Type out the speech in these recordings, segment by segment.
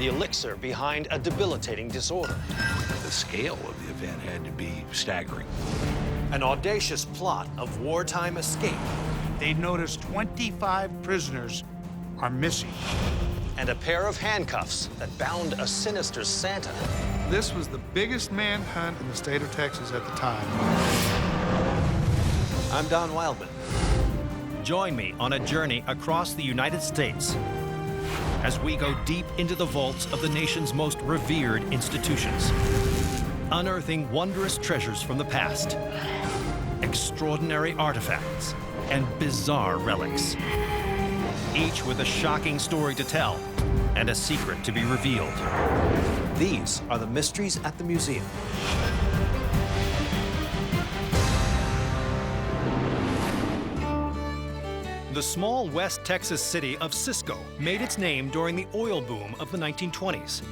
the elixir behind a debilitating disorder. The scale of the event had to be staggering. An audacious plot of wartime escape. They noticed 25 prisoners are missing. And a pair of handcuffs that bound a sinister Santa. This was the biggest manhunt in the state of Texas at the time. I'm Don Wildman. Join me on a journey across the United States as we go deep into the vaults of the nation's most revered institutions, unearthing wondrous treasures from the past, extraordinary artifacts, and bizarre relics, each with a shocking story to tell and a secret to be revealed. These are the mysteries at the museum. The small West Texas city of Cisco made its name during the oil boom of the 1920s.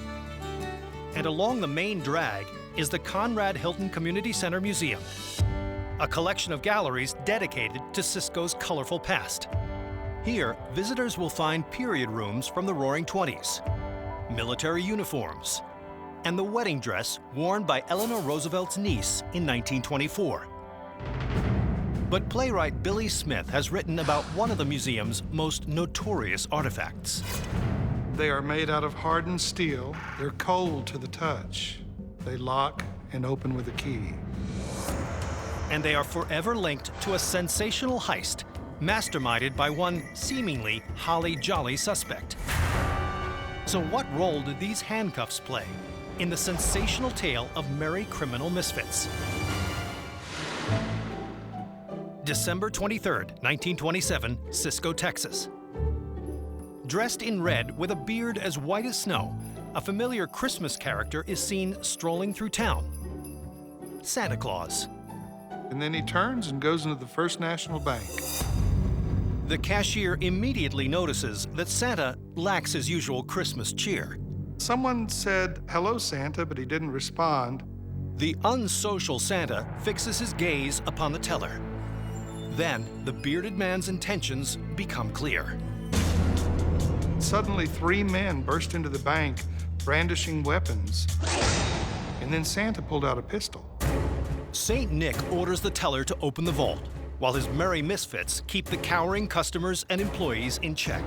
And along the main drag is the Conrad Hilton Community Center Museum, a collection of galleries dedicated to Cisco's colorful past. Here, visitors will find period rooms from the Roaring '20s, military uniforms, and the wedding dress worn by Eleanor Roosevelt's niece in 1924. But playwright Billy Smith has written about one of the museum's most notorious artifacts. They are made out of hardened steel. They're cold to the touch. They lock and open with a key. And they are forever linked to a sensational heist masterminded by one seemingly holly-jolly suspect. So what role did these handcuffs play in the sensational tale of merry criminal misfits? December 23rd, 1927, Cisco, Texas. Dressed in red with a beard as white as snow, a familiar Christmas character is seen strolling through town. Santa Claus. And then he turns and goes into the First National Bank. The cashier immediately notices that Santa lacks his usual Christmas cheer. Someone said, "Hello, Santa," but he didn't respond. The unsocial Santa fixes his gaze upon the teller. Then, the bearded man's intentions become clear. Suddenly, 3 men burst into the bank, brandishing weapons. And then Santa pulled out a pistol. Saint Nick orders the teller to open the vault, while his merry misfits keep the cowering customers and employees in check.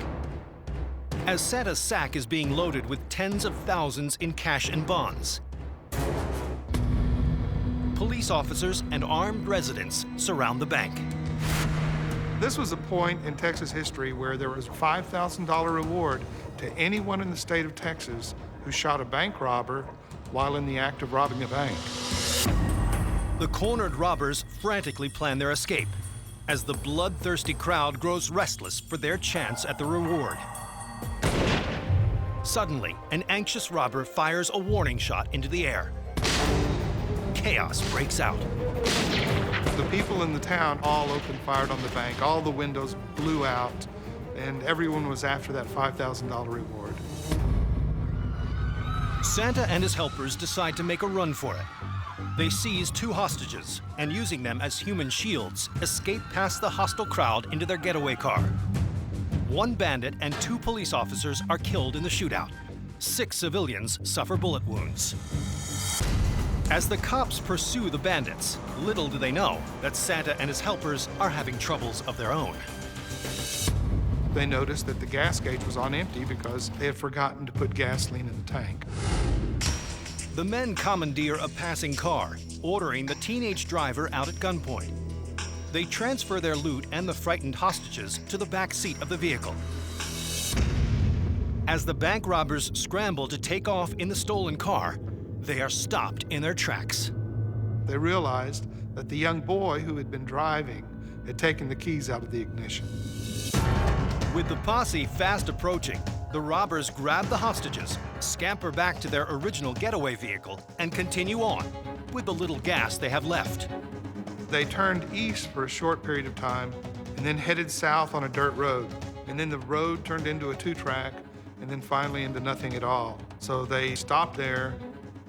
As Santa's sack is being loaded with tens of thousands in cash and bonds, police officers and armed residents surround the bank. This was a point in Texas history where there was a $5,000 reward to anyone in the state of Texas who shot a bank robber while in the act of robbing a bank. The cornered robbers frantically plan their escape as the bloodthirsty crowd grows restless for their chance at the reward. Suddenly, an anxious robber fires a warning shot into the air. Chaos breaks out. The people in the town all opened fire on the bank. All the windows blew out, and everyone was after that $5,000 reward. Santa and his helpers decide to make a run for it. They seize 2 hostages and, using them as human shields, escape past the hostile crowd into their getaway car. 1 bandit and 2 police officers are killed in the shootout. 6 civilians suffer bullet wounds. As the cops pursue the bandits, little do they know that Santa and his helpers are having troubles of their own. They noticed that the gas gauge was on empty because they had forgotten to put gasoline in the tank. The men commandeer a passing car, ordering the teenage driver out at gunpoint. They transfer their loot and the frightened hostages to the back seat of the vehicle. As the bank robbers scramble to take off in the stolen car, they are stopped in their tracks. They realized that the young boy who had been driving had taken the keys out of the ignition. With the posse fast approaching, the robbers grab the hostages, scamper back to their original getaway vehicle, and continue on with the little gas they have left. They turned east for a short period of time and then headed south on a dirt road. And then the road turned into a 2-track and then finally into nothing at all. So they stopped there,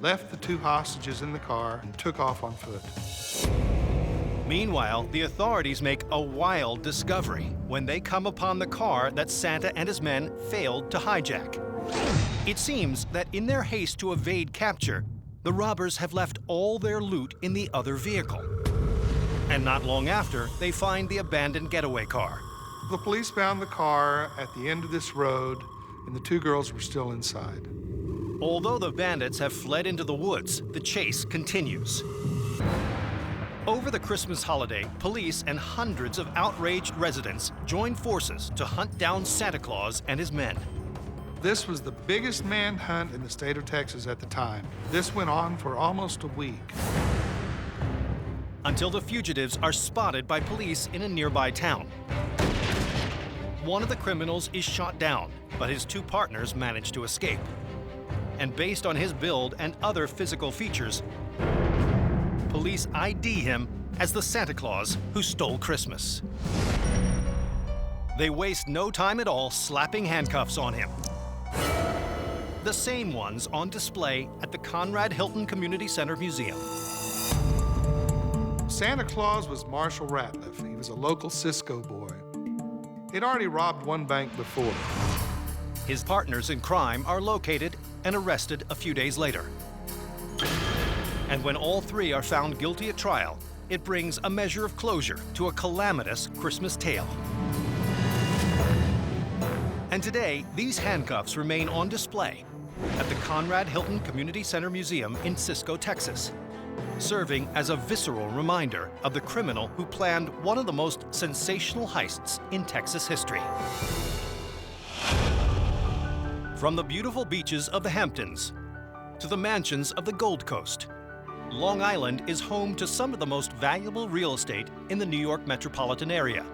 left the 2 hostages in the car, and took off on foot. Meanwhile, the authorities make a wild discovery when they come upon the car that Santa and his men failed to hijack. It seems that in their haste to evade capture, the robbers have left all their loot in the other vehicle. And not long after, they find the abandoned getaway car. The police found the car at the end of this road, and the two girls were still inside. Although the bandits have fled into the woods, the chase continues. Over the Christmas holiday, police and hundreds of outraged residents joined forces to hunt down Santa Claus and his men. This was the biggest manhunt in the state of Texas at the time. This went on for almost a week. Until the fugitives are spotted by police in a nearby town. One of the criminals is shot down, but his two partners manage to escape. And based on his build and other physical features, police ID him as the Santa Claus who stole Christmas. They waste no time at all slapping handcuffs on him. The same ones on display at the Conrad Hilton Community Center Museum. Santa Claus was Marshall Ratliff. He was a local Cisco boy. He'd already robbed one bank before. His partners in crime are located and arrested a few days later. And when all three are found guilty at trial, it brings a measure of closure to a calamitous Christmas tale. And today, these handcuffs remain on display at the Conrad Hilton Community Center Museum in Cisco, Texas, serving as a visceral reminder of the criminal who planned one of the most sensational heists in Texas history. From the beautiful beaches of the Hamptons to the mansions of the Gold Coast, Long Island is home to some of the most valuable real estate in the New York metropolitan area.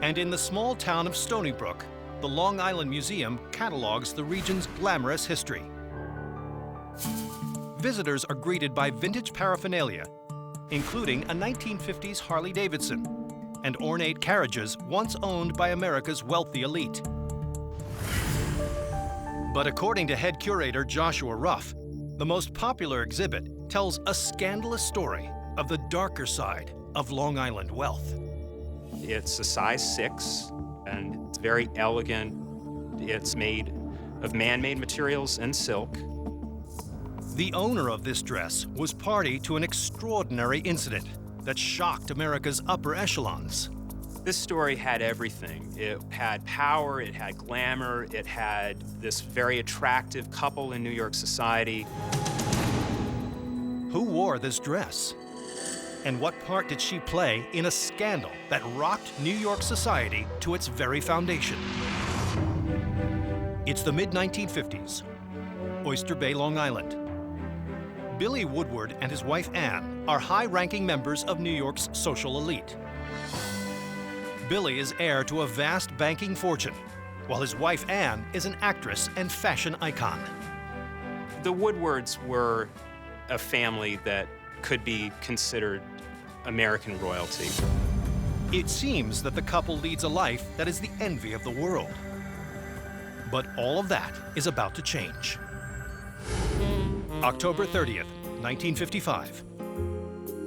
And in the small town of Stony Brook, the Long Island Museum catalogs the region's glamorous history. Visitors are greeted by vintage paraphernalia, including a 1950s Harley-Davidson and ornate carriages once owned by America's wealthy elite. But according to head curator Joshua Ruff, the most popular exhibit tells a scandalous story of the darker side of Long Island wealth. It's a size 6, and it's very elegant. It's made of man-made materials and silk. The owner of this dress was party to an extraordinary incident that shocked America's upper echelons. This story had everything. It had power, it had glamour, it had this very attractive couple in New York society. Who wore this dress? And what part did she play in a scandal that rocked New York society to its very foundation? It's the mid-1950s, Oyster Bay, Long Island. Billy Woodward and his wife Ann are high-ranking members of New York's social elite. Billy is heir to a vast banking fortune, while his wife Ann is an actress and fashion icon. The Woodwards were a family that could be considered American royalty. It seems that the couple leads a life that is the envy of the world. But all of that is about to change. October 30th, 1955.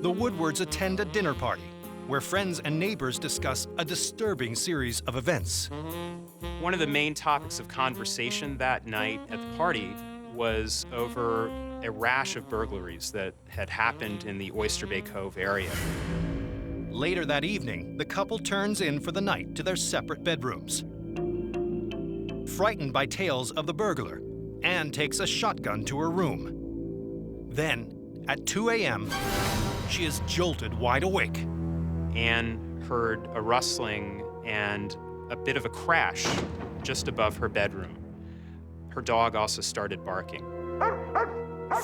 The Woodwards attend a dinner party where friends and neighbors discuss a disturbing series of events. One of the main topics of conversation that night at the party was over a rash of burglaries that had happened in the Oyster Bay Cove area. Later that evening, the couple turns in for the night to their separate bedrooms. Frightened by tales of the burglar, Ann takes a shotgun to her room. Then, at 2 a.m., she is jolted wide awake. Ann heard a rustling and a bit of a crash just above her bedroom. Her dog also started barking.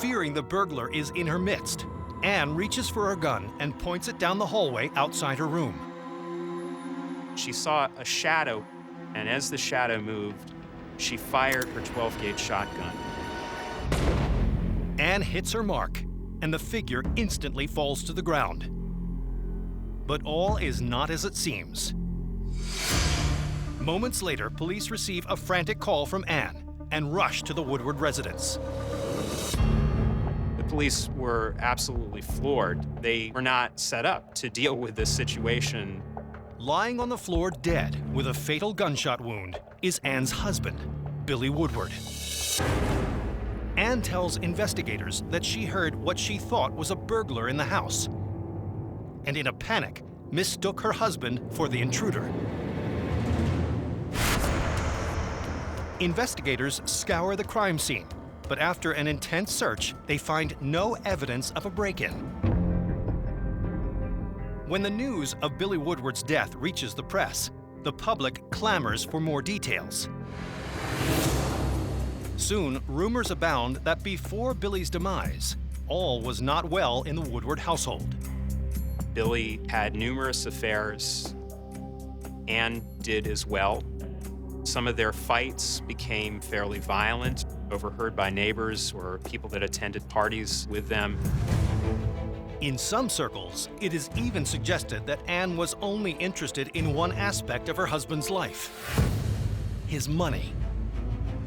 Fearing the burglar is in her midst, Ann reaches for her gun and points it down the hallway outside her room. She saw a shadow, and as the shadow moved, she fired her 12-gauge shotgun. Ann hits her mark, and the figure instantly falls to the ground. But all is not as it seems. Moments later, police receive a frantic call from Ann and rush to the Woodward residence. The police were absolutely floored. They were not set up to deal with this situation. Lying on the floor dead with a fatal gunshot wound is Ann's husband, Billy Woodward. Anne tells investigators that she heard what she thought was a burglar in the house, and in a panic, mistook her husband for the intruder. Investigators scour the crime scene, but after an intense search, they find no evidence of a break-in. When the news of Billy Woodward's death reaches the press, the public clamors for more details. Soon, rumors abound that before Billy's demise, all was not well in the Woodward household. Billy had numerous affairs. Anne did as well. Some of their fights became fairly violent, overheard by neighbors or people that attended parties with them. In some circles, it is even suggested that Anne was only interested in one aspect of her husband's life: his money.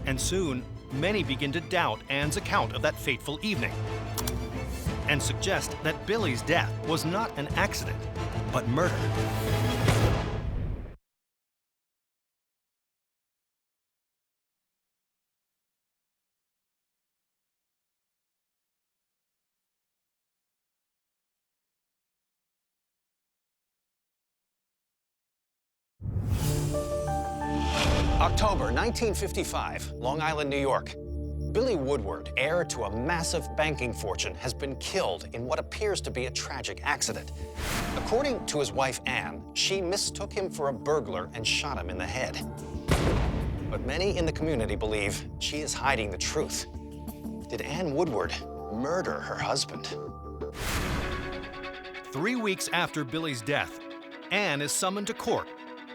And soon, many begin to doubt Anne's account of that fateful evening and suggest that Billy's death was not an accident, but murder. October 1955, Long Island, New York. Billy Woodward, heir to a massive banking fortune, has been killed in what appears to be a tragic accident. According to his wife, Anne, she mistook him for a burglar and shot him in the head. But many in the community believe she is hiding the truth. Did Anne Woodward murder her husband? 3 weeks after Billy's death, Anne is summoned to court,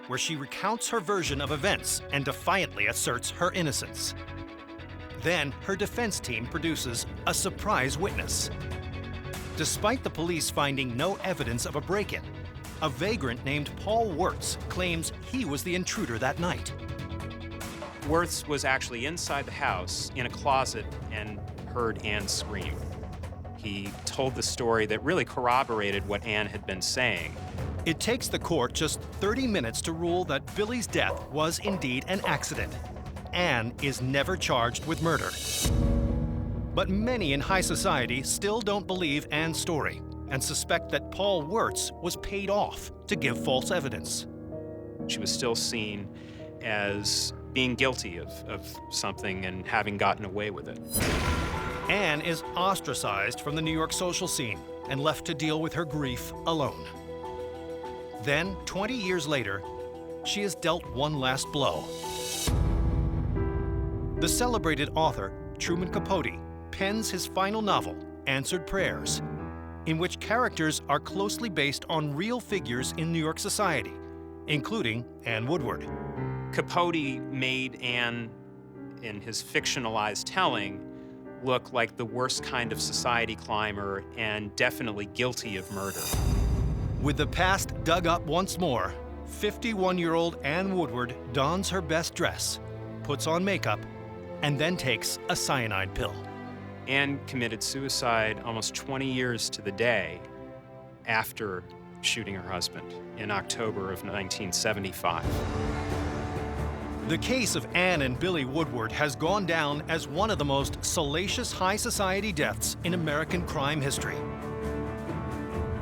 where she recounts her version of events and defiantly asserts her innocence. Then, her defense team produces a surprise witness. Despite the police finding no evidence of a break-in, a vagrant named Paul Wirtz claims he was the intruder that night. Wirtz was actually inside the house in a closet and heard Anne scream. He told the story that really corroborated what Anne had been saying. It takes the court just 30 minutes to rule that Billy's death was indeed an accident. Anne is never charged with murder. But many in high society still don't believe Anne's story and suspect that Paul Wirtz was paid off to give false evidence. She was still seen as being guilty of something and having gotten away with it. Anne is ostracized from the New York social scene and left to deal with her grief alone. Then, 20 years later, she is dealt one last blow. The celebrated author, Truman Capote, pens his final novel, Answered Prayers, in which characters are closely based on real figures in New York society, including Anne Woodward. Capote made Anne, in his fictionalized telling, look like the worst kind of society climber and definitely guilty of murder. With the past dug up once more, 51-year-old Anne Woodward dons her best dress, puts on makeup, and then takes a cyanide pill. Anne committed suicide almost 20 years to the day after shooting her husband in October of 1975. The case of Anne and Billy Woodward has gone down as one of the most salacious high society deaths in American crime history.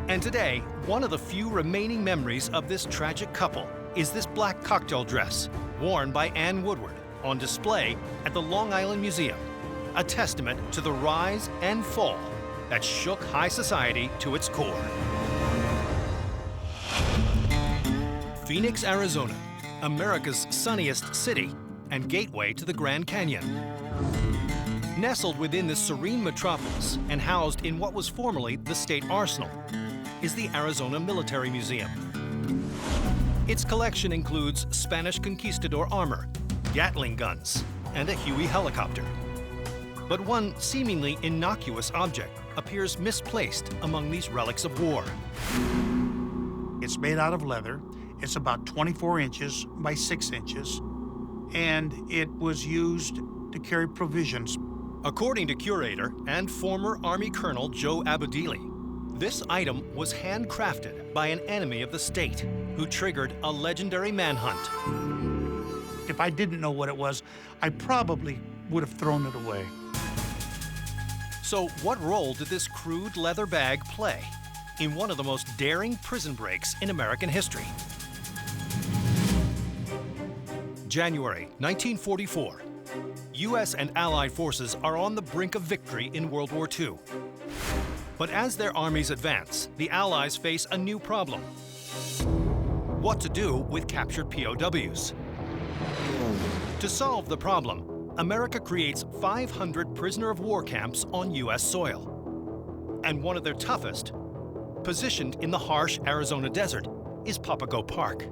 And today, one of the few remaining memories of this tragic couple is this black cocktail dress worn by Anne Woodward on display at the Long Island Museum, a testament to the rise and fall that shook high society to its core. Phoenix, Arizona, America's sunniest city and gateway to the Grand Canyon. Nestled within this serene metropolis and housed in what was formerly the State Arsenal is the Arizona Military Museum. Its collection includes Spanish conquistador armor, Gatling guns, and a Huey helicopter. But one seemingly innocuous object appears misplaced among these relics of war. It's made out of leather. It's about 24 inches by 6 inches, and it was used to carry provisions. According to curator and former Army Colonel Joe Abadili, this item was handcrafted by an enemy of the state who triggered a legendary manhunt. If I didn't know what it was, I probably would have thrown it away. So what role did this crude leather bag play in one of the most daring prison breaks in American history? January 1944. U.S. and Allied forces are on the brink of victory in World War II. But as their armies advance, the Allies face a new problem. What to do with captured POWs? To solve the problem, America creates 500 prisoner of war camps on U.S. soil. And one of their toughest, positioned in the harsh Arizona desert, is Papago Park.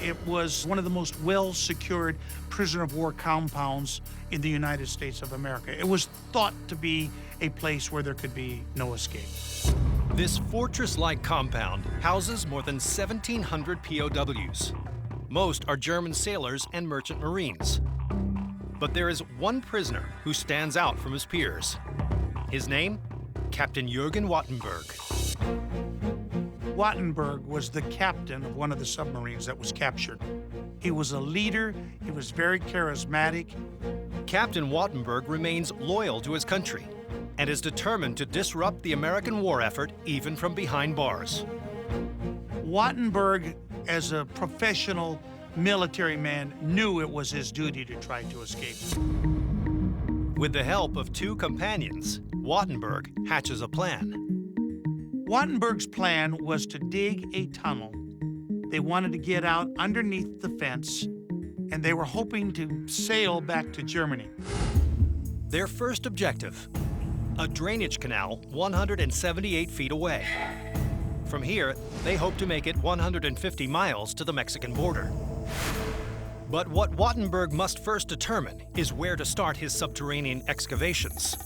It was one of the most well-secured prisoner of war compounds in the United States of America. It was thought to be a place where there could be no escape. This fortress-like compound houses more than 1,700 POWs. Most are German sailors and merchant marines. But there is one prisoner who stands out from his peers. His name? Captain Jürgen Wattenberg. Wattenberg was the captain of one of the submarines that was captured. He was a leader, he was very charismatic. Captain Wattenberg remains loyal to his country and is determined to disrupt the American war effort even from behind bars. Wattenberg, as a professional military man, knew it was his duty to try to escape. With the help of two companions, Wattenberg hatches a plan. Wattenberg's plan was to dig a tunnel. They wanted to get out underneath the fence, and they were hoping to sail back to Germany. Their first objective, a drainage canal 178 feet away. From here, they hope to make it 150 miles to the Mexican border. But what Wattenberg must first determine is where to start his subterranean excavations.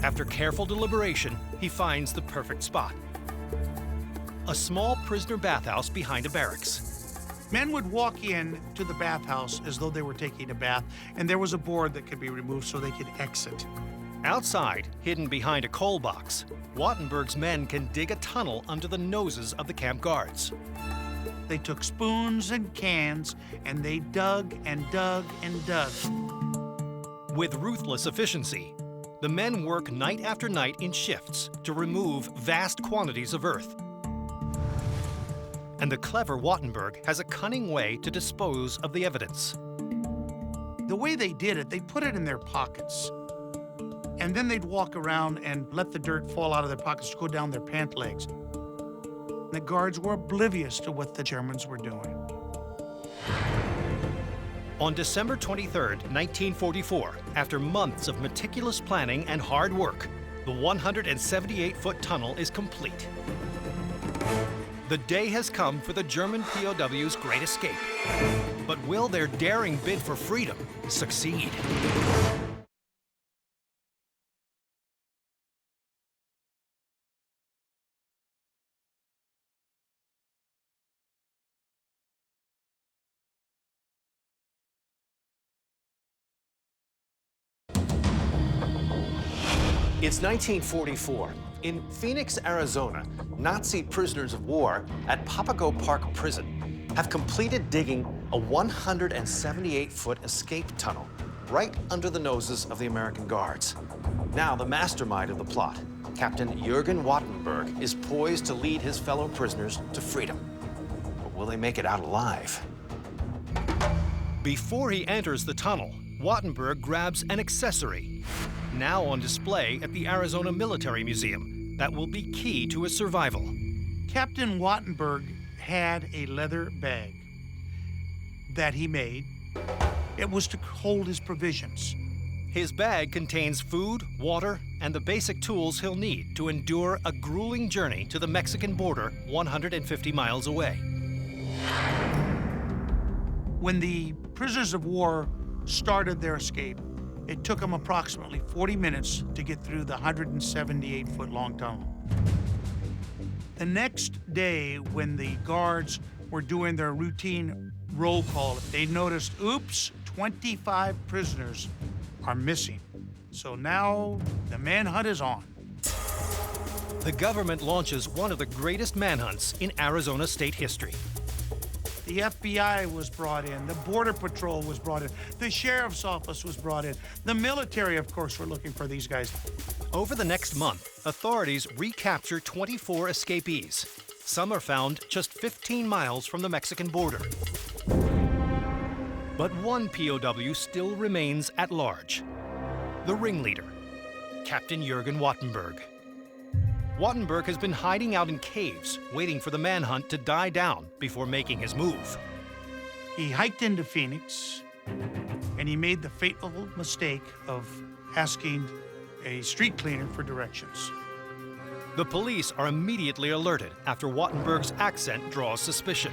After careful deliberation, he finds the perfect spot. A small prisoner bathhouse behind a barracks. Men would walk in to the bathhouse as though they were taking a bath, and there was a board that could be removed so they could exit. Outside, hidden behind a coal box, Wattenberg's men can dig a tunnel under the noses of the camp guards. They took spoons and cans, and they dug and dug and dug. With ruthless efficiency, the men work night after night in shifts to remove vast quantities of earth. And the clever Wattenberg has a cunning way to dispose of the evidence. The way they did it, they put it in their pockets. And then they'd walk around and let the dirt fall out of their pockets to go down their pant legs. The guards were oblivious to what the Germans were doing. On December 23rd, 1944, after months of meticulous planning and hard work, the 178-foot tunnel is complete. The day has come for the German POW's great escape. But will their daring bid for freedom succeed? It's 1944. In Phoenix, Arizona, Nazi prisoners of war at Papago Park Prison have completed digging a 178-foot escape tunnel right under the noses of the American guards. Now, the mastermind of the plot, Captain Jürgen Wattenberg, is poised to lead his fellow prisoners to freedom. But will they make it out alive? Before he enters the tunnel, Wattenberg grabs an accessory, now on display at the Arizona Military Museum, that will be key to his survival. Captain Wattenberg had a leather bag that he made. It was to hold his provisions. His bag contains food, water, and the basic tools he'll need to endure a grueling journey to the Mexican border 150 miles away. When the prisoners of war started their escape, it took them approximately 40 minutes to get through the 178-foot long tunnel. The next day, when the guards were doing their routine roll call, they noticed, oops, 25 prisoners are missing. So now the manhunt is on. The government launches one of the greatest manhunts in Arizona state history. The FBI was brought in, the Border Patrol was brought in, the Sheriff's Office was brought in, the military, of course, were looking for these guys. Over the next month, authorities recapture 24 escapees. Some are found just 15 miles from the Mexican border. But one POW still remains at large. The ringleader, Captain Jürgen Wattenberg. Wattenberg has been hiding out in caves, waiting for the manhunt to die down before making his move. He hiked into Phoenix, and he made the fateful mistake of asking a street cleaner for directions. The police are immediately alerted after Wattenberg's accent draws suspicion.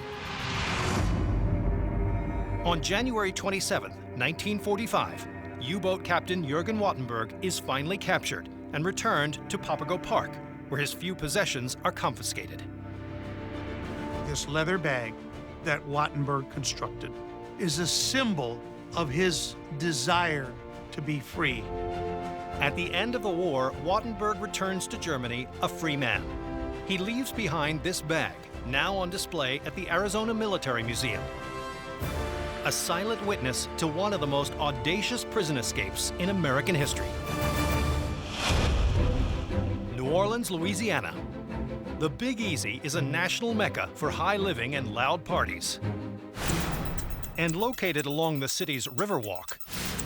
On January 27, 1945, U-boat captain Jürgen Wattenberg is finally captured and returned to Papago Park, where his few possessions are confiscated. This leather bag that Wattenberg constructed is a symbol of his desire to be free. At the end of the war, Wattenberg returns to Germany a free man. He leaves behind this bag, now on display at the Arizona Military Museum. A silent witness to one of the most audacious prison escapes in American history. New Orleans, Louisiana. The Big Easy is a national mecca for high living and loud parties. And located along the city's Riverwalk,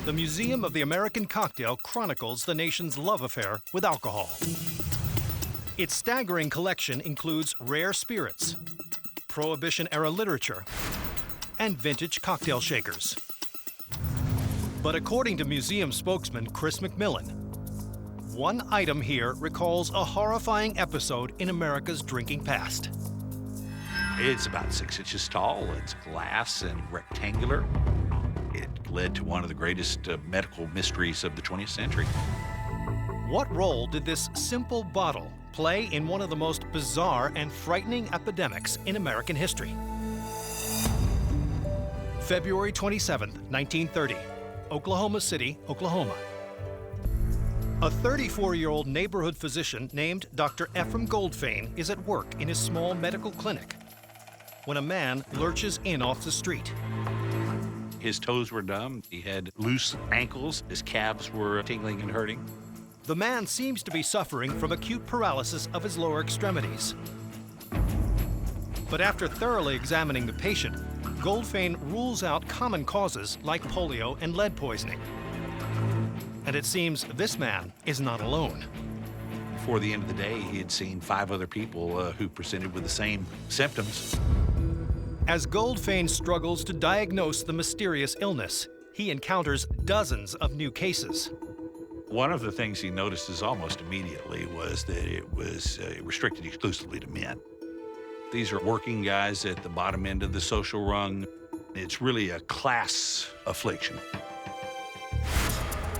the Museum of the American Cocktail chronicles the nation's love affair with alcohol. Its staggering collection includes rare spirits, Prohibition-era literature, and vintage cocktail shakers. But according to museum spokesman Chris McMillan, one item here recalls a horrifying episode in America's drinking past. It's about 6 inches tall. It's glass and rectangular. It led to one of the greatest medical mysteries of the 20th century. What role did this simple bottle play in one of the most bizarre and frightening epidemics in American history? February 27, 1930, Oklahoma City, Oklahoma. A 34-year-old neighborhood physician named Dr. Ephraim Goldfein is at work in his small medical clinic when a man lurches in off the street. His toes were numb. He had loose ankles. His calves were tingling and hurting. The man seems to be suffering from acute paralysis of his lower extremities. But after thoroughly examining the patient, Goldfein rules out common causes like polio and lead poisoning. And it seems this man is not alone. Before the end of the day, he had seen 5 other people who presented with the same symptoms. As Goldfein struggles to diagnose the mysterious illness, he encounters dozens of new cases. One of the things he notices almost immediately was that it was restricted exclusively to men. These are working guys at the bottom end of the social rung. It's really a class affliction.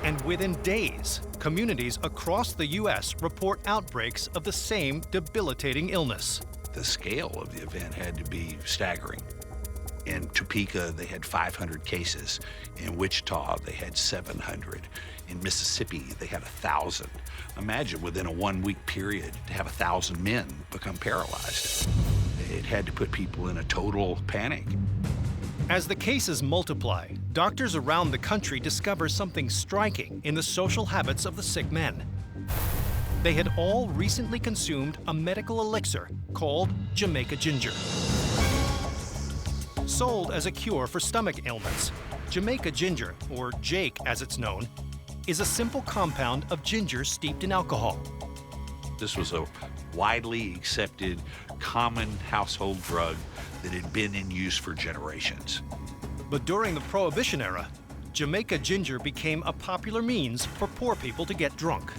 And within days, communities across the U.S. report outbreaks of the same debilitating illness. The scale of the event had to be staggering. In Topeka, they had 500 cases. In Wichita, they had 700. In Mississippi, they had 1,000. Imagine within a 1-week period to have 1,000 men become paralyzed. It had to put people in a total panic. As the cases multiply, doctors around the country discover something striking in the social habits of the sick men. They had all recently consumed a medical elixir called Jamaica ginger. Sold as a cure for stomach ailments, Jamaica ginger, or Jake as it's known, is a simple compound of ginger steeped in alcohol. This was a widely accepted, common household drug that had been in use for generations. But during the Prohibition era, Jamaica ginger became a popular means for poor people to get drunk.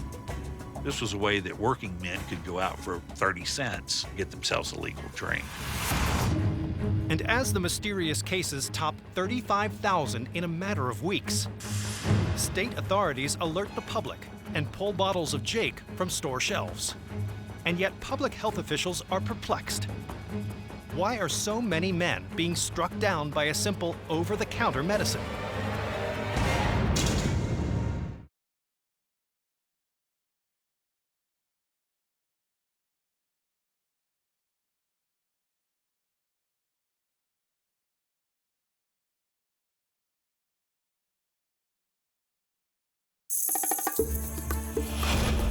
This was a way that working men could go out for 30 cents and get themselves a legal drink. And as the mysterious cases top 35,000 in a matter of weeks, state authorities alert the public and pull bottles of Jake from store shelves. And yet public health officials are perplexed. Why are so many men being struck down by a simple over-the-counter medicine?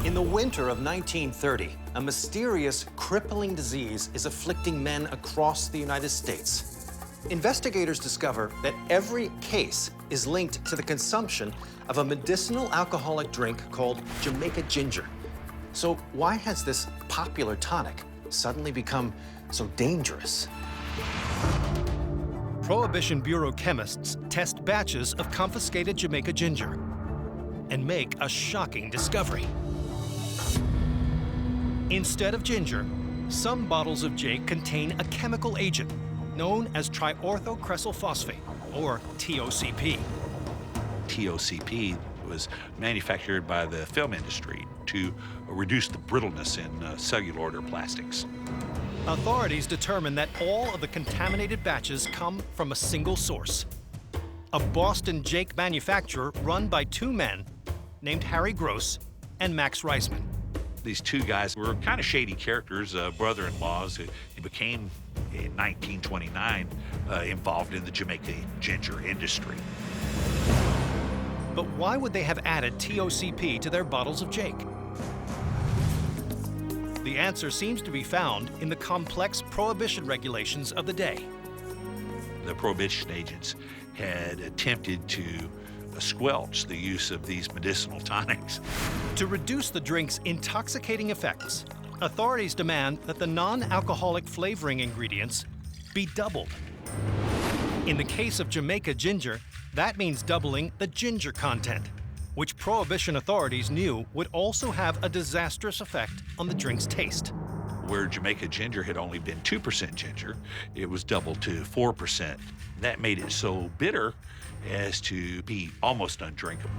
In the winter of 1930, a mysterious, crippling disease is afflicting men across the United States. Investigators discover that every case is linked to the consumption of a medicinal alcoholic drink called Jamaica ginger. So why has this popular tonic suddenly become so dangerous? Prohibition Bureau chemists test batches of confiscated Jamaica ginger and make a shocking discovery. Instead of ginger, some bottles of Jake contain a chemical agent known as triorthocresyl phosphate, or TOCP. TOCP was manufactured by the film industry to reduce the brittleness in cellular plastics. Authorities determined that all of the contaminated batches come from a single source, a Boston Jake manufacturer run by two men named Harry Gross and Max Reisman. These two guys were kind of shady characters, brother-in-laws who became, in 1929, involved in the Jamaica ginger industry. But why would they have added TOCP to their bottles of Jake? The answer seems to be found in the complex prohibition regulations of the day. The prohibition agents had attempted to squelch the use of these medicinal tonics. To reduce the drink's intoxicating effects, authorities demand that the non-alcoholic flavoring ingredients be doubled. In the case of Jamaica ginger, that means doubling the ginger content, which prohibition authorities knew would also have a disastrous effect on the drink's taste. Where Jamaica ginger had only been 2% ginger, it was doubled to 4%. That made it so bitter as to be almost undrinkable.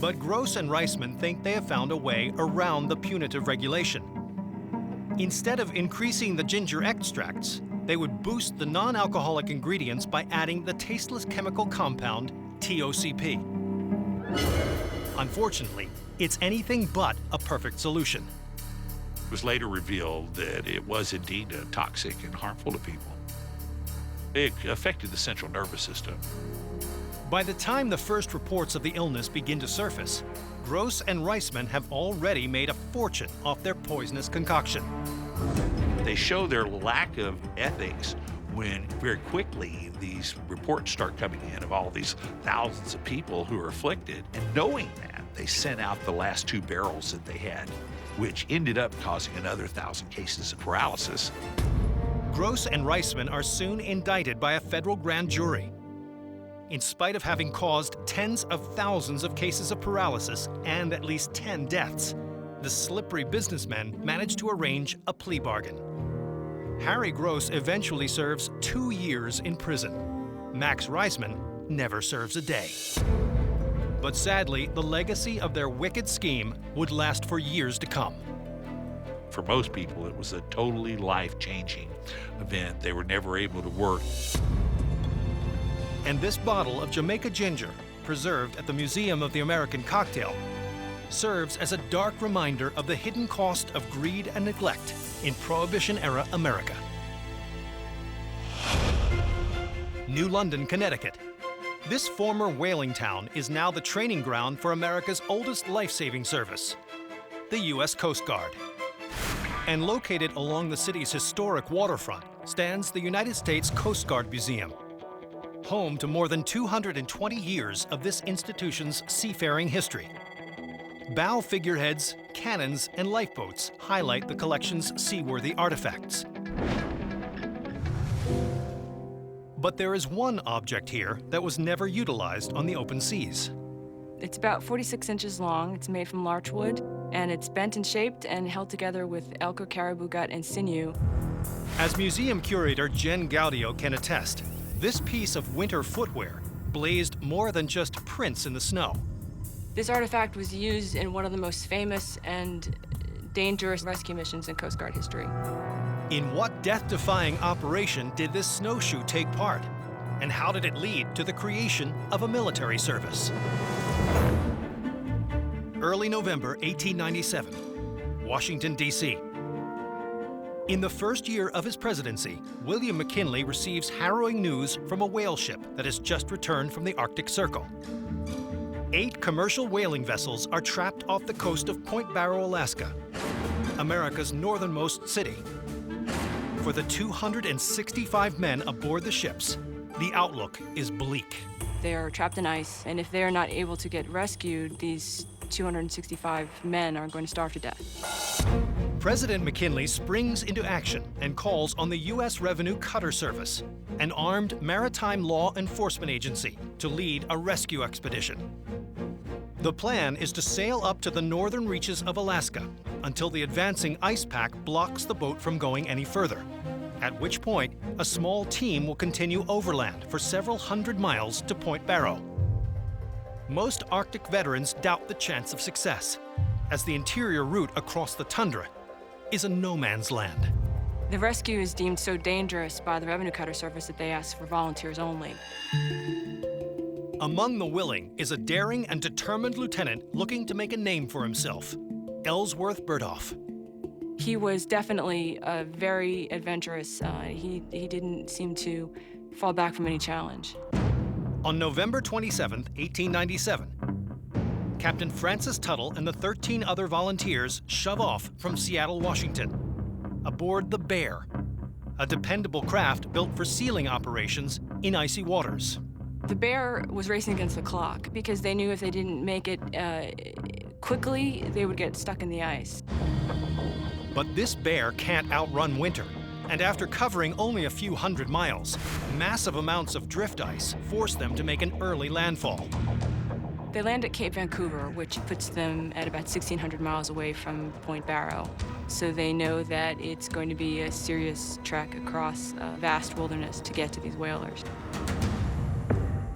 But Gross and Reisman think they have found a way around the punitive regulation. Instead of increasing the ginger extracts, they would boost the non-alcoholic ingredients by adding the tasteless chemical compound TOCP. Unfortunately, it's anything but a perfect solution. It was later revealed that it was indeed toxic and harmful to people. It affected the central nervous system. By the time the first reports of the illness begin to surface, Gross and Reisman have already made a fortune off their poisonous concoction. They show their lack of ethics when very quickly these reports start coming in of all these thousands of people who are afflicted. And knowing that, they sent out the last 2 barrels that they had, which ended up causing another 1,000 cases of paralysis. Gross and Reisman are soon indicted by a federal grand jury. In spite of having caused tens of thousands of cases of paralysis and at least 10 deaths, the slippery businessmen managed to arrange a plea bargain. Harry Gross eventually serves 2 years in prison. Max Reisman never serves a day. But sadly, the legacy of their wicked scheme would last for years to come. For most people, it was a totally life-changing event. They were never able to work. And this bottle of Jamaica ginger, preserved at the Museum of the American Cocktail, serves as a dark reminder of the hidden cost of greed and neglect in Prohibition-era America. New London, Connecticut. This former whaling town is now the training ground for America's oldest life-saving service, the U.S. Coast Guard. And located along the city's historic waterfront stands the United States Coast Guard Museum, home to more than 220 years of this institution's seafaring history. Bow figureheads, cannons, and lifeboats highlight the collection's seaworthy artifacts. But there is one object here that was never utilized on the open seas. It's about 46 inches long. It's made from larch wood, and it's bent and shaped and held together with elk or caribou gut and sinew. As museum curator Jen Gaudio can attest, this piece of winter footwear blazed more than just prints in the snow. This artifact was used in one of the most famous and dangerous rescue missions in Coast Guard history. In what death-defying operation did this snowshoe take part? And how did it lead to the creation of a military service? Early November 1897, Washington, D.C. In the first year of his presidency, William McKinley receives harrowing news from a whale ship that has just returned from the Arctic Circle. 8 commercial whaling vessels are trapped off the coast of Point Barrow, Alaska, America's northernmost city. For the 265 men aboard the ships, the outlook is bleak. They are trapped in ice, and if they are not able to get rescued, these 265 men are going to starve to death. President McKinley springs into action and calls on the U.S. Revenue Cutter Service, an armed maritime law enforcement agency, to lead a rescue expedition. The plan is to sail up to the northern reaches of Alaska until the advancing ice pack blocks the boat from going any further, at which point a small team will continue overland for several hundred miles to Point Barrow. Most Arctic veterans doubt the chance of success, as the interior route across the tundra is a no-man's land. The rescue is deemed so dangerous by the Revenue Cutter Service that they ask for volunteers only. Among the willing is a daring and determined lieutenant looking to make a name for himself, Ellsworth Berthoff. He was definitely very adventurous. He didn't seem to fall back from any challenge. On November 27, 1897, Captain Francis Tuttle and the 13 other volunteers shove off from Seattle, Washington, aboard the Bear, a dependable craft built for sealing operations in icy waters. The Bear was racing against the clock because they knew if they didn't make it quickly, they would get stuck in the ice. But this Bear can't outrun winter, and after covering only a few hundred miles, massive amounts of drift ice force them to make an early landfall. They land at Cape Vancouver, which puts them at about 1,600 miles away from Point Barrow. So they know that it's going to be a serious trek across a vast wilderness to get to these whalers.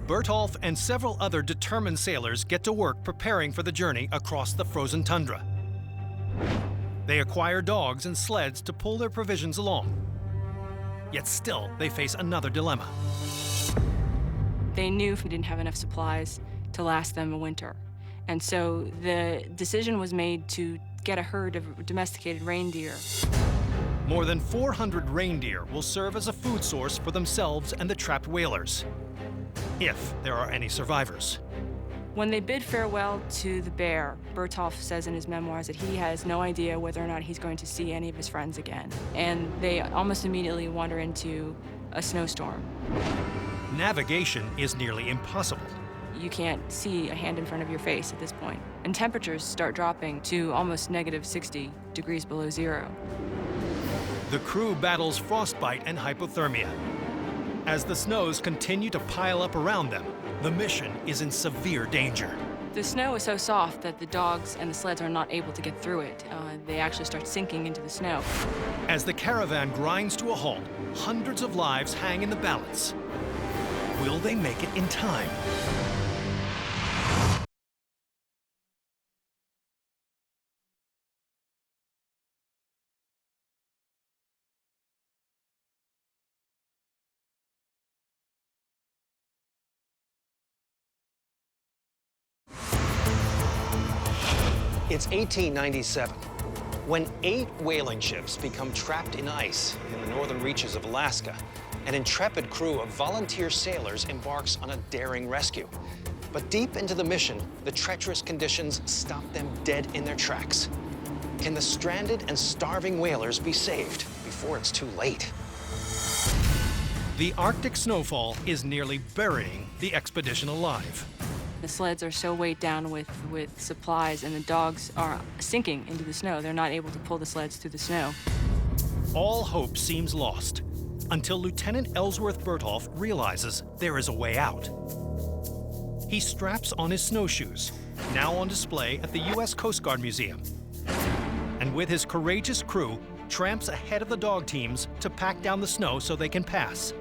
Berthoff and several other determined sailors get to work preparing for the journey across the frozen tundra. They acquire dogs and sleds to pull their provisions along. Yet still, they face another dilemma. They knew if we didn't have enough supplies to last them a winter. And so the decision was made to get a herd of domesticated reindeer. More than 400 reindeer will serve as a food source for themselves and the trapped whalers, if there are any survivors. When they bid farewell to the Bear, Berthoff says in his memoirs that he has no idea whether or not he's going to see any of his friends again. And they almost immediately wander into a snowstorm. Navigation is nearly impossible. You can't see a hand in front of your face at this point. And temperatures start dropping to almost -60 degrees below zero. The crew battles frostbite and hypothermia. As the snows continue to pile up around them, the mission is in severe danger. The snow is so soft that the dogs and the sleds are not able to get through it. They actually start sinking into the snow. As the caravan grinds to a halt, hundreds of lives hang in the balance. Will they make it in time? It's 1897, when 8 whaling ships become trapped in ice in the northern reaches of Alaska. An intrepid crew of volunteer sailors embarks on a daring rescue. But deep into the mission, the treacherous conditions stop them dead in their tracks. Can the stranded and starving whalers be saved before it's too late? The Arctic snowfall is nearly burying the expedition alive. The sleds are so weighed down with supplies, and the dogs are sinking into the snow. They're not able to pull the sleds through the snow. All hope seems lost until Lieutenant Ellsworth Berthoff realizes there is a way out. He straps on his snowshoes, now on display at the U.S. Coast Guard Museum, and with his courageous crew, tramps ahead of the dog teams to pack down the snow so they can pass.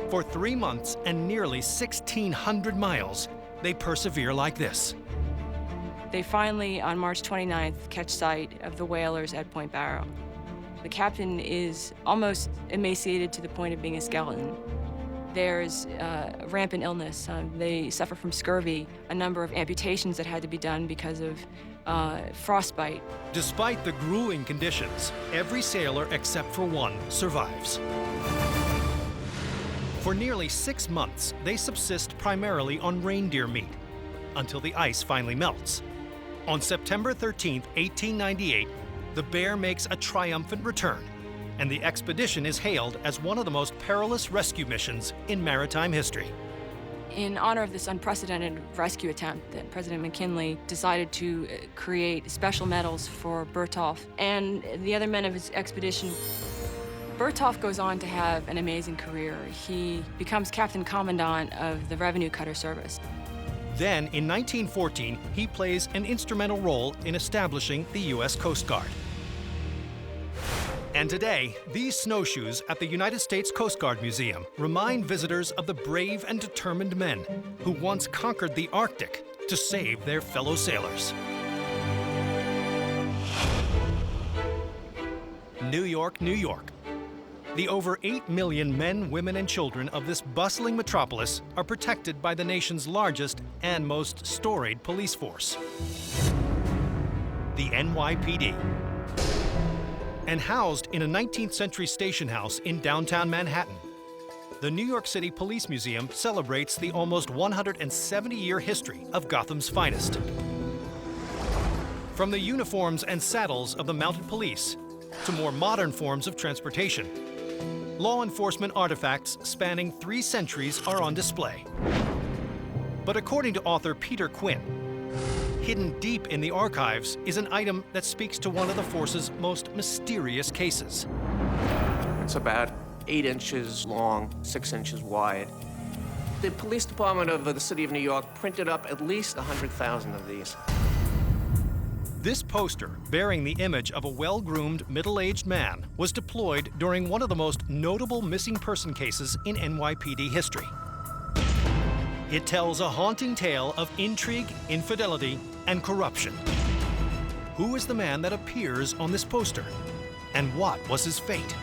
For 3 months and nearly 1,600 miles, they persevere like this. They finally, on March 29th, catch sight of the whalers at Point Barrow. The captain is almost emaciated to the point of being a skeleton. There's rampant illness. They suffer from scurvy, a number of amputations that had to be done because of frostbite. Despite the grueling conditions, every sailor except for one survives. For nearly 6 months, they subsist primarily on reindeer meat. until the ice finally melts. On September 13, 1898, the bear makes a triumphant return, and the expedition is hailed as one of the most perilous rescue missions in maritime history. In honor of this unprecedented rescue attempt, that President McKinley decided to create special medals for Bertolf and the other men of his expedition. Bertolf goes on to have an amazing career. He becomes Captain Commandant of the Revenue Cutter Service. Then, in 1914, he plays an instrumental role in establishing the U.S. Coast Guard. And today, these snowshoes at the United States Coast Guard Museum remind visitors of the brave and determined men who once conquered the Arctic to save their fellow sailors. New York, New York. The over 8 million men, women, and children of this bustling metropolis are protected by the nation's largest and most storied police force, the NYPD. And housed in a 19th century station house in downtown Manhattan, the New York City Police Museum celebrates the almost 170-year history of Gotham's finest. From the uniforms and saddles of the mounted police to more modern forms of transportation, law enforcement artifacts spanning 3 centuries are on display. But according to author Peter Quinn, hidden deep in the archives is an item that speaks to one of the force's most mysterious cases. It's about 8 inches long, 6 inches wide. The police department of the city of New York printed up at least 100,000 of these. This poster, bearing the image of a well-groomed, middle-aged man, was deployed during one of the most notable missing person cases in NYPD history. It tells a haunting tale of intrigue, infidelity, and corruption. Who is the man that appears on this poster? And what was his fate?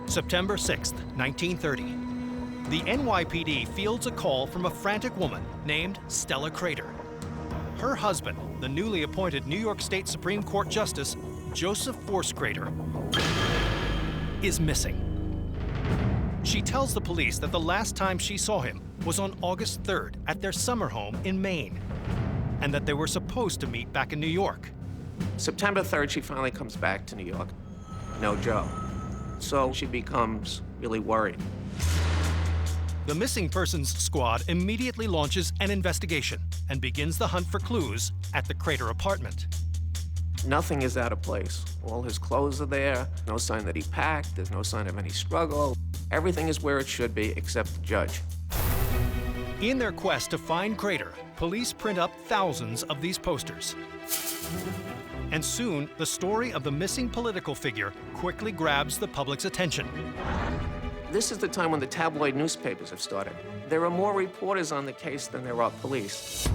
September 6th, 1930. The NYPD fields a call from a frantic woman named Stella Crater. Her husband, the newly appointed New York State Supreme Court Justice, Joseph Force Crater, is missing. She tells the police that the last time she saw him was on August 3rd at their summer home in Maine, and that they were supposed to meet back in New York. September 3rd, she finally comes back to New York. No Joe. So she becomes really worried. The Missing Persons Squad immediately launches an investigation and begins the hunt for clues at the Crater apartment. Nothing is out of place. All his clothes are there, no sign that he packed, there's no sign of any struggle. Everything is where it should be, except the judge. In their quest to find Crater, police print up thousands of these posters. And soon, the story of the missing political figure quickly grabs the public's attention. This is the time when the tabloid newspapers have started. There are more reporters on the case than there are police.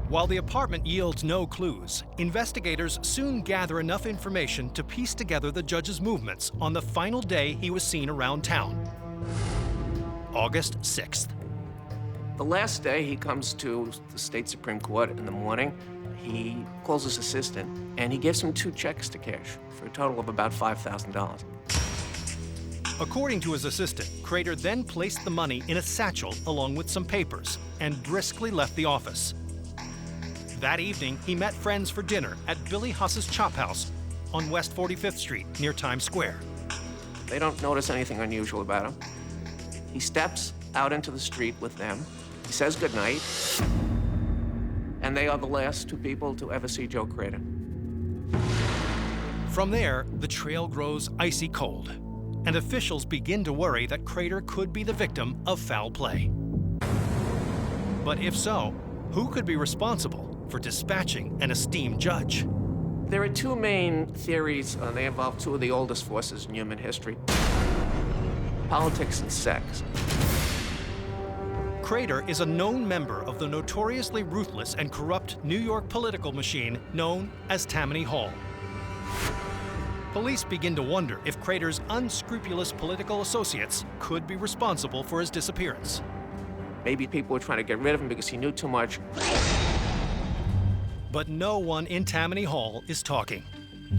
While the apartment yields no clues, investigators soon gather enough information to piece together the judge's movements on the final day he was seen around town, August 6th. The last day he comes to the state Supreme Court in the morning, he calls his assistant and he gives him 2 checks to cash for a total of about $5,000. According to his assistant, Crater then placed the money in a satchel along with some papers and briskly left the office. That evening, he met friends for dinner at Billy Huss's Chop House on West 45th Street near Times Square. They don't notice anything unusual about him. He steps out into the street with them. He says goodnight. And they are the last 2 people to ever see Joe Crater. From there, the trail grows icy cold, and officials begin to worry that Crater could be the victim of foul play. But if so, who could be responsible for dispatching an esteemed judge? There are 2 main theories. They involve 2 of the oldest forces in human history: politics and sex. Crater is a known member of the notoriously ruthless and corrupt New York political machine known as Tammany Hall. Police begin to wonder if Crater's unscrupulous political associates could be responsible for his disappearance. Maybe people were trying to get rid of him because he knew too much. But no one in Tammany Hall is talking.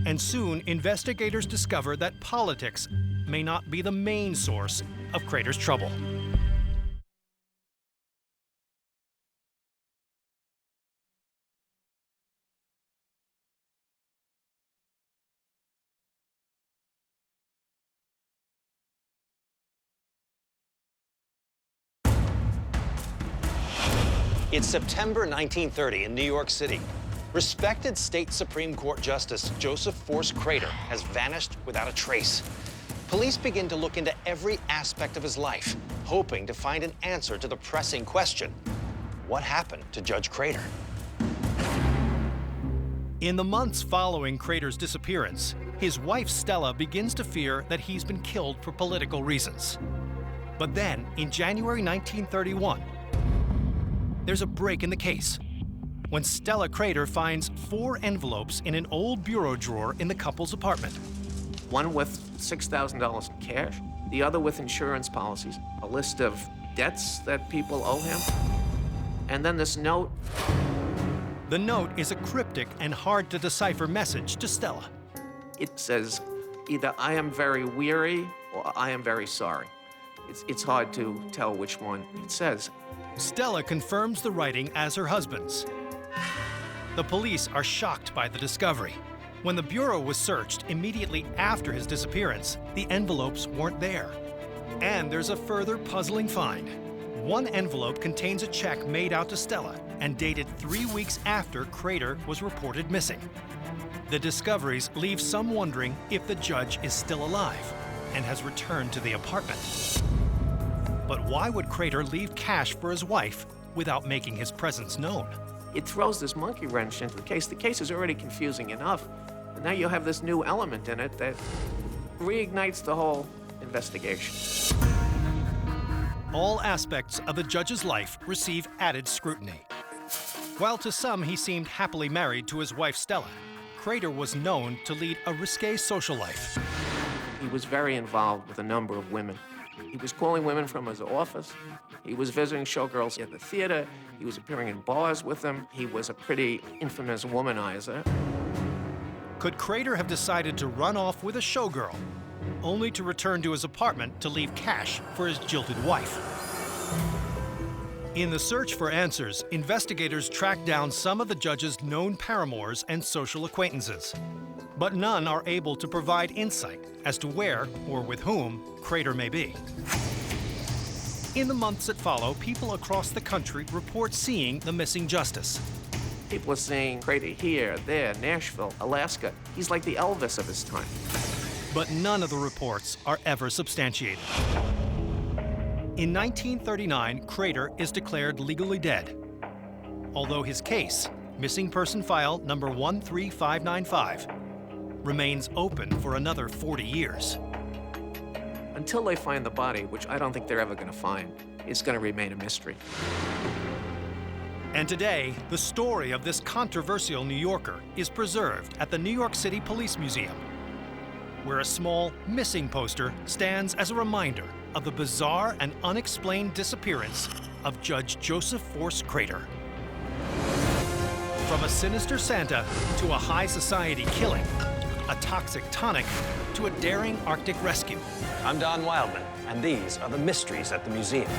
And soon, investigators discover that politics may not be the main source of Crater's trouble. It's September 1930 in New York City. Respected state Supreme Court Justice Joseph Force Crater has vanished without a trace. Police begin to look into every aspect of his life, hoping to find an answer to the pressing question: what happened to Judge Crater? In the months following Crater's disappearance, his wife Stella begins to fear that he's been killed for political reasons. But then, in January 1931, there's a break in the case when Stella Crater finds 4 envelopes in an old bureau drawer in the couple's apartment. One with $6,000 in cash, the other with insurance policies, a list of debts that people owe him, and then this note. The note is a cryptic and hard to decipher message to Stella. It says either "I am very weary" or "I am very sorry." It's hard to tell which one it says. Stella confirms the writing as her husband's. The police are shocked by the discovery. When the bureau was searched immediately after his disappearance, the envelopes weren't there. And there's a further puzzling find. One envelope contains a check made out to Stella and dated 3 weeks after Crater was reported missing. The discoveries leave some wondering if the judge is still alive and has returned to the apartment. But why would Crater leave cash for his wife without making his presence known? It throws this monkey wrench into the case. The case is already confusing enough, and now you have this new element in it that reignites the whole investigation. All aspects of the judge's life receive added scrutiny. While to some he seemed happily married to his wife Stella, Crater was known to lead a risque social life. He was very involved with a number of women. He was calling women from his office. He was visiting showgirls at the theater. He was appearing in bars with them. He was a pretty infamous womanizer. Could Crater have decided to run off with a showgirl, only to return to his apartment to leave cash for his jilted wife? In the search for answers, investigators track down some of the judge's known paramours and social acquaintances. But none are able to provide insight as to where or with whom Crater may be. In the months that follow, people across the country report seeing the missing justice. People are saying Crater here, there, Nashville, Alaska. He's like the Elvis of his time. But none of the reports are ever substantiated. In 1939, Crater is declared legally dead, although his case, missing person file number 13595, remains open for another 40 years. Until they find the body, which I don't think they're ever going to find, it's going to remain a mystery. And today, the story of this controversial New Yorker is preserved at the New York City Police Museum, where a small missing poster stands as a reminder of the bizarre and unexplained disappearance of Judge Joseph Force Crater. From a sinister Santa to a high society killing, a toxic tonic to a daring Arctic rescue. I'm Don Wildman, and these are the mysteries at the museum.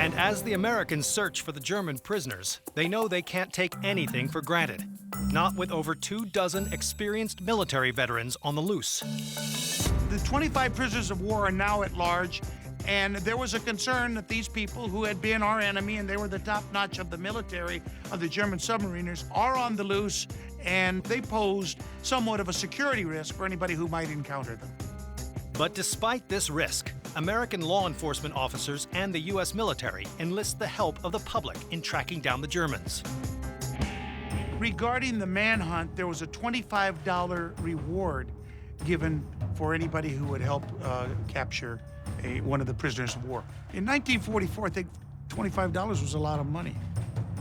And as the Americans search for the German prisoners, they know they can't take anything for granted. Not with over 24 experienced military veterans on the loose. The 25 prisoners of war are now at large, and there was a concern that these people who had been our enemy, and they were the top notch of the military of the German submariners, are on the loose, and they posed somewhat of a security risk for anybody who might encounter them. But despite this risk, American law enforcement officers and the U.S. military enlist the help of the public in tracking down the Germans. Regarding the manhunt, there was a $25 reward given for anybody who would help capture one of the prisoners of war. In 1944, I think $25 was a lot of money.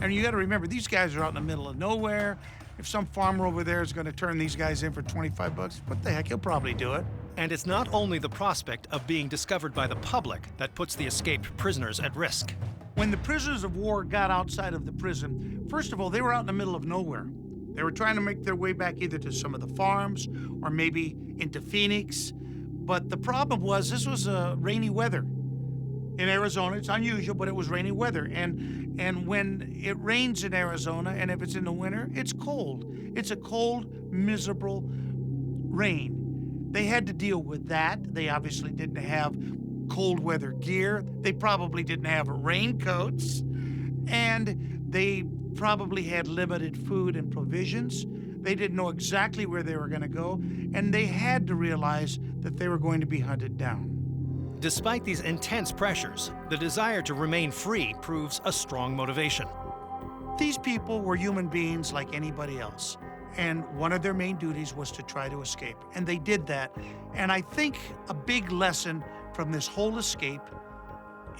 And you got to remember, these guys are out in the middle of nowhere. If some farmer over there is going to turn these guys in for 25 bucks, what the heck, he'll probably do it. And it's not only the prospect of being discovered by the public that puts the escaped prisoners at risk. When the prisoners of war got outside of the prison, first of all, they were out in the middle of nowhere. They were trying to make their way back either to some of the farms or maybe into Phoenix. But the problem was this was rainy weather. In Arizona, it's unusual, but it was rainy weather. And when it rains in Arizona, and if it's in the winter, it's cold. It's a cold, miserable rain. They had to deal with that. They obviously didn't have cold weather gear. They probably didn't have raincoats. And they probably had limited food and provisions. They didn't know exactly where they were going to go, and they had to realize that they were going to be hunted down. Despite these intense pressures, the desire to remain free proves a strong motivation. These people were human beings like anybody else, and one of their main duties was to try to escape, and they did that. And I think a big lesson from this whole escape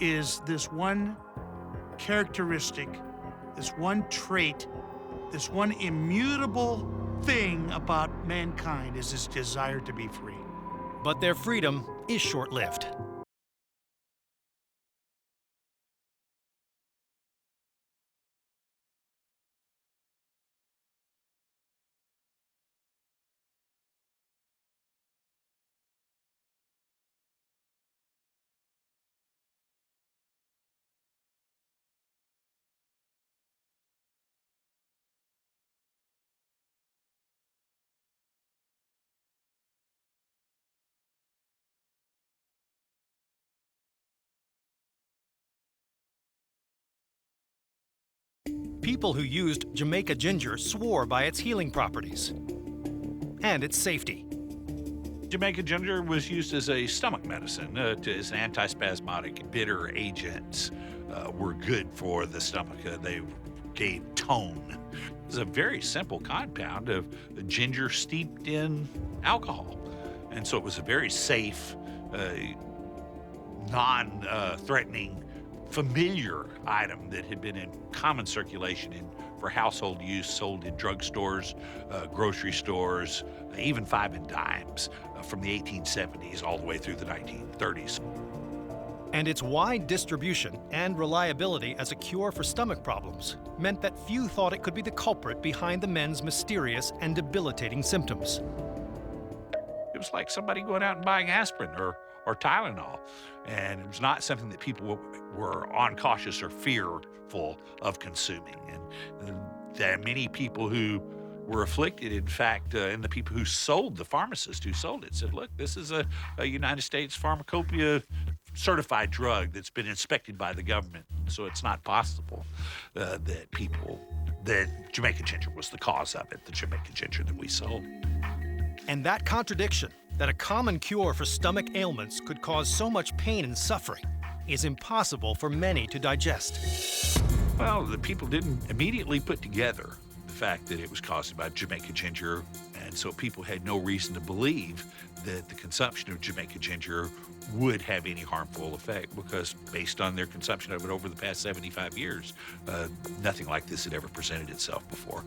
is this one characteristic, this one trait, this one immutable thing about mankind is this desire to be free. But their freedom is short-lived. People who used Jamaica ginger swore by its healing properties and its safety. Jamaica ginger was used as a stomach medicine, as an antispasmodic. Bitter agents were good for the stomach. They gave tone. It's a very simple compound of ginger steeped in alcohol. And so it was a very safe, non-threatening, familiar item that had been in common circulation for household use, sold in drugstores, grocery stores, even 5 and dimes from the 1870s all the way through the 1930s. And its wide distribution and reliability as a cure for stomach problems meant that few thought it could be the culprit behind the men's mysterious and debilitating symptoms. It was like somebody going out and buying aspirin or Tylenol. And it was not something that people were cautious or fearful of consuming. And there are many people who were afflicted, in fact, and the people who sold, the pharmacist who sold it, said, look, this is a United States pharmacopoeia certified drug that's been inspected by the government. So it's not possible that Jamaica ginger was the cause of it, the Jamaica ginger that we sold. And that contradiction, that a common cure for stomach ailments could cause so much pain and suffering, is impossible for many to digest. Well, the people didn't immediately put together the fact that it was caused by Jamaica ginger, and so people had no reason to believe that the consumption of Jamaica ginger would have any harmful effect, because based on their consumption of it over the past 75 years, nothing like this had ever presented itself before.